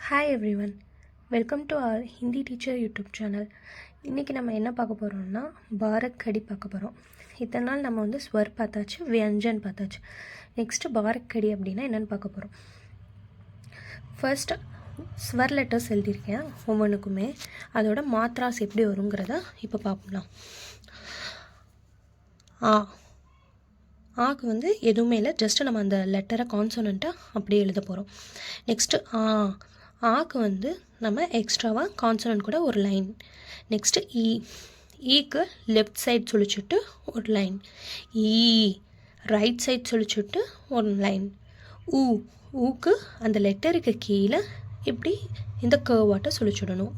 Hi everyone, welcome to our Hindi teacher YouTube channel. இன்றைக்கி நம்ம என்ன பார்க்க போகிறோம்னா பாரக் கடி பார்க்க போகிறோம். இத்தனை நாள் நம்ம வந்து ஸ்வர் பார்த்தாச்சு, வியஞ்சன் பார்த்தாச்சு. நெக்ஸ்ட்டு பாரக் கடி அப்படின்னா என்னென்னு பார்க்க போகிறோம். ஃபர்ஸ்ட் ஸ்வர் லெட்டர்ஸ் எழுதியிருக்கேன் ஒவ்வொன்றுக்குமே, அதோட மாத்ராஸ் எப்படி வருங்கிறத இப்போ பார்க்கலாம். ஆக்கு வந்து எதுவுமே இல்லை, ஜஸ்ட்டு நம்ம அந்த லெட்டரை கான்சோனண்ட்டாக அப்படியே எழுத போகிறோம். நெக்ஸ்ட்டு ஆக்கு வந்து நம்ம எக்ஸ்ட்ராவாக கான்சனன்ட் கூட ஒரு லைன். நெக்ஸ்ட்டு ஈக்கு லெஃப்ட் சைட் சுழிச்சுட்டு ஒரு லைன், ரைட் சைட் சுழிச்சுட்டு ஒரு லைன். ஊக்கு அந்த லெட்டருக்கு கீழே இப்படி இந்த கர்வாட்டை சுழிச்சுடணும்.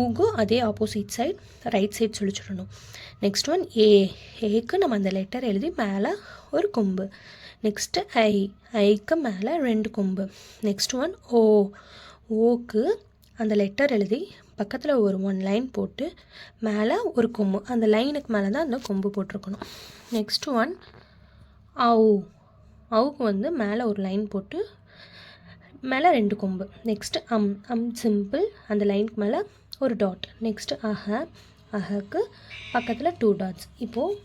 ஊக்கும் அதே ஆப்போசிட் சைட் ரைட் சைட் சுழிச்சுடணும். நெக்ஸ்ட் ஒன் ஏக்கு நம்ம அந்த லெட்டர் எழுதி மேலே ஒரு கொம்பு. நெக்ஸ்ட்டு ஐக்கு மேலே 2 கொம்பு. நெக்ஸ்ட் ஒன் ஓக்கு அந்த லெட்டர் எழுதி பக்கத்தில் ஒரு 1 லைன் போட்டு மேலே ஒரு கொம்பு, அந்த லைனுக்கு மேலே தான் அந்த கொம்பு போட்டிருக்கணும். நெக்ஸ்ட் ஒன் அவுக்கு வந்து மேலே ஒரு லைன் போட்டு மேலே 2 கொம்பு. நெக்ஸ்ட்டு அம் சிம்பிள், அந்த லைனுக்கு மேலே ஒரு டாட். நெக்ஸ்ட்டு அஹக்கு பக்கத்தில் 2 டாட்ஸ். இப்போது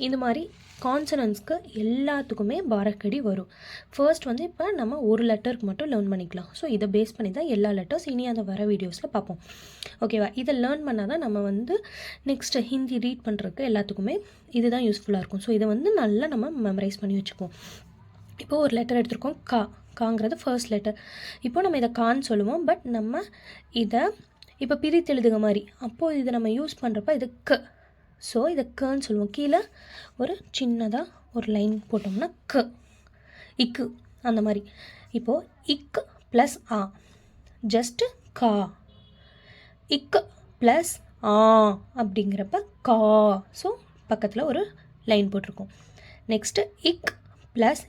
இது மாதிரி கான்சனன்ஸ்க்கு எல்லாத்துக்குமே பாரக்கடி வரும். ஃபர்ஸ்ட் வந்து இப்போ நம்ம ஒரு லெட்டருக்கு மட்டும் லேர்ன் பண்ணிக்கலாம். ஸோ இதை பேஸ் பண்ணி தான் எல்லா லெட்டர்ஸ் இனி அந்த வர வீடியோஸில் பார்ப்போம். ஓகேவா? இதை லேர்ன் பண்ணால் தான் நம்ம வந்து நெக்ஸ்ட்டு ஹிந்தி ரீட் பண்ணுறதுக்கு எல்லாத்துக்குமே இதுதான் யூஸ்ஃபுல்லாக இருக்கும். ஸோ இதை வந்து நல்லா நம்ம மெமரைஸ் பண்ணி வச்சுக்குவோம். இப்போது ஒரு லெட்டர் எடுத்துருக்கோம், காங்கிறது ஃபர்ஸ்ட் லெட்டர். இப்போ நம்ம இதை கான்னு சொல்லுவோம், பட் நம்ம இதை இப்போ பிரித்து எழுதுக மாதிரி. அப்போது இதை நம்ம யூஸ் பண்ணுறப்ப இது ஸோ இதை கன்னு சொல்லுவோம். கீழே ஒரு சின்னதாக ஒரு லைன் போட்டோம்னா இக்கு அந்த மாதிரி. இப்போது இக்கு ப்ளஸ் ஜஸ்ட்டு கா. இக்கு ப்ளஸ் அப்படிங்கிறப்ப கா. ஸோ பக்கத்தில் ஒரு லைன் போட்டிருக்கோம். நெக்ஸ்ட்டு இக் ப்ளஸ்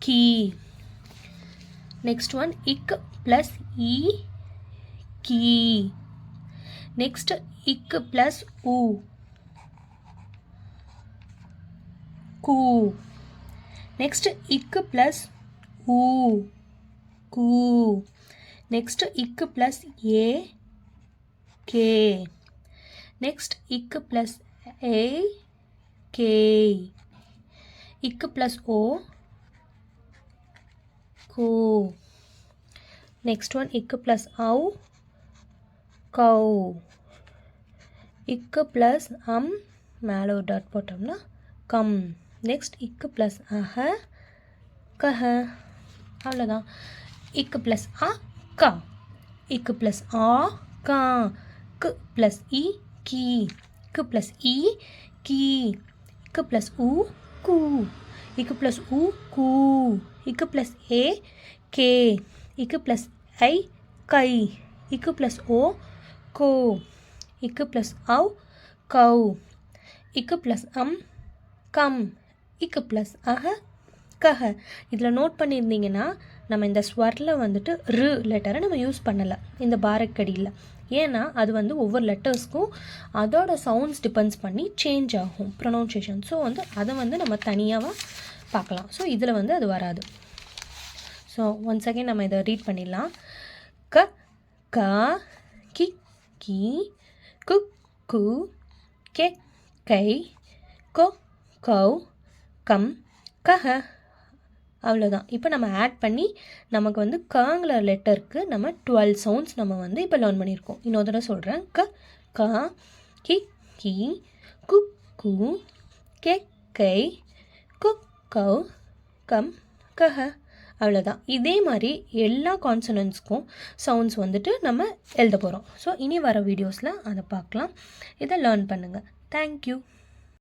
கீ. நெக்ஸ்ட் ஒன் இக் ப்ளஸ் கீ. நெக்ஸ்ட் இக் ப்ளஸ் கூ. நெக்ஸ்ட் இக்கு ப்ளஸ் கூ. நெக்ஸ்ட் இக்கு ப்ளஸ் கே. நெக்ஸ்ட் இக்கு ப்ளஸ் கே. இக்கு ப்ளஸ் கோ. நெக்ஸ்ட் ஒன் இக்கு ப்ளஸ் கௌ. இக்கு ப்ளஸ் மேலே ஒரு டாட் போட்டோம்னா கம். நெக்ஸ்ட் இக்கு ப்ளஸ் கஹ. அவ்வளோதான். இக்கு ப்ளஸ் கா. இக்கு ப்ளஸ் கா. கு ப்ளஸ் கீ. கு ப்ளஸ் கீ. இக்கு ப்ளஸ் கூ. இக்கு ப்ளஸ் கூ. இக்கு ப்ளஸ் கே. இக்கு ப்ளஸ் கை. இக்கு ப்ளஸ் கோ. இக்கு ப்ளஸ் கௌ. இக்கு ப்ளஸ் கம். இக்கு ப்ளஸ் கஹ. இதில் நோட் பண்ணியிருந்தீங்கன்னா நம்ம இந்த ஸ்வரில் வந்துட்டு லெட்டரை நம்ம யூஸ் பண்ணலை இந்த பாரக்கடியில். ஏன்னா அது வந்து ஒவ்வொரு லெட்டர்ஸ்க்கும் அதோட சவுண்ட்ஸ் டிபெண்ட்ஸ் பண்ணி சேஞ்ச் ஆகும் ப்ரொனவுன்சியேஷன். ஸோ வந்து அதை வந்து நம்ம தனியாக பார்க்கலாம். ஸோ இதில் வந்து அது வராது. ஸோ ஒன்ஸ் அகைன் நம்ம இதை ரீட் பண்ணிடலாம். கா கி கீ கு கே கை கோ கௌ கம் கஹ. அவ்வளோதான். இப்போ நம்ம ஆட் பண்ணி நமக்கு வந்து காங்கிற லெட்டருக்கு நம்ம 12 சவுண்ட்ஸ் நம்ம வந்து இப்போ லேர்ன் பண்ணியிருக்கோம். இன்னொரு தடவை சொல்கிறேன். கா கி கீ கு கே கை கு கௌ கம் கஹ. அவ்வளோதான். இதே மாதிரி எல்லா கான்சனன்ட்ஸ்க்கும் சவுண்ட்ஸ் வந்துட்டு நம்ம எழுத போகிறோம். ஸோ இனி வர வீடியோஸில் அதை பார்க்கலாம். இதை லேர்ன் பண்ணுங்கள். தேங்க்யூ.